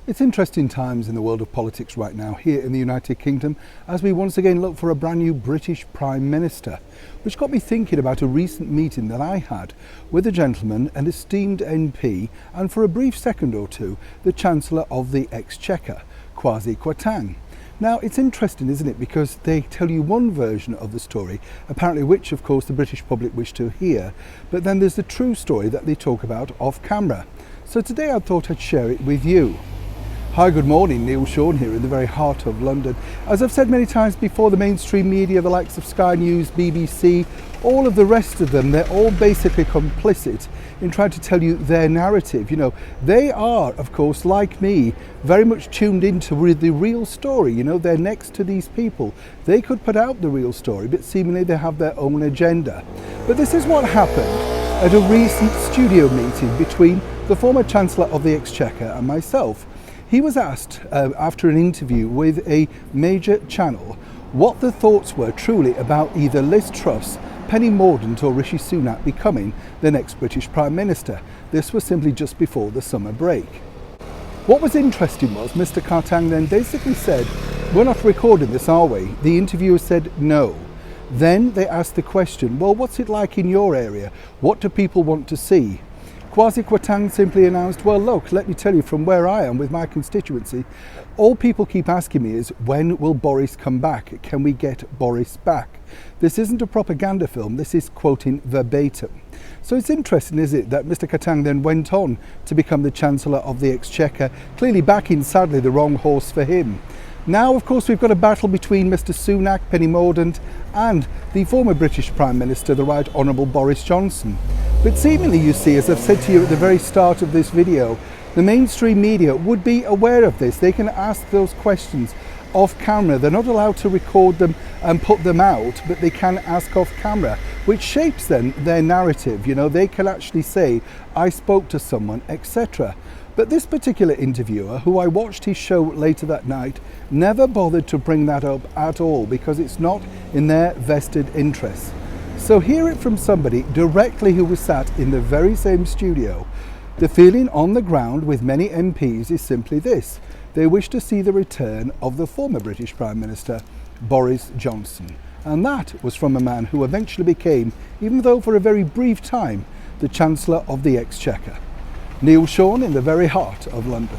It's interesting times in the world of politics right now here in the United Kingdom as we once again look for a brand new British Prime Minister, which got me thinking about a recent meeting that I had with a gentleman, an esteemed MP, and for a brief second or two the Chancellor of the Exchequer, Kwasi Kwarteng. Now it's interesting, isn't it, because they tell you one version of the story, apparently which of course the British public wish to hear, but then there's the true story that they talk about off camera. So today I thought I'd share it with you. Hi, good morning, Neil Sean here in the very heart of London. As I've said many times before, the mainstream media, the likes of Sky News, BBC, all of the rest of them, they're all basically complicit in trying to tell you their narrative. You know, they are, of course, like me, very much tuned into the real story. You know, they're next to these people. They could put out the real story, but seemingly they have their own agenda. But this is what happened at a recent studio meeting between the former Chancellor of the Exchequer and myself. He was asked after an interview with a major channel what the thoughts were truly about either Liz Truss, Penny Mordaunt or Rishi Sunak becoming the next British Prime Minister. This was simply just before the summer break. What was interesting was Mr. Kwarteng then basically said, "We're not recording this, are we?" The interviewer said no. Then they asked the question, well, what's it like in your area? What do people want to see? Kwasi Kwarteng simply announced, well look, let me tell you from where I am with my constituency, all people keep asking me is, when will Boris come back? Can we get Boris back? This isn't a propaganda film, this is quoting verbatim. So it's interesting, is it, that Mr. Kwarteng then went on to become the Chancellor of the Exchequer, clearly backing sadly the wrong horse for him. Now, of course, we've got a battle between Mr. Sunak, Penny Mordaunt and the former British Prime Minister, the Right Honourable Boris Johnson. But seemingly, you see, as I've said to you at the very start of this video, the mainstream media would be aware of this. They can ask those questions off camera. They're not allowed to record them and put them out, but they can ask off camera, which shapes then their narrative. You know, they can actually say, I spoke to someone, etc. But this particular interviewer, who I watched his show later that night, never bothered to bring that up at all because it's not in their vested interests. So hear it from somebody directly who was sat in the very same studio. The feeling on the ground with many MPs is simply this. They wish to see the return of the former British Prime Minister, Boris Johnson. And that was from a man who eventually became, even though for a very brief time, the Chancellor of the Exchequer. Neil Sean in the very heart of London.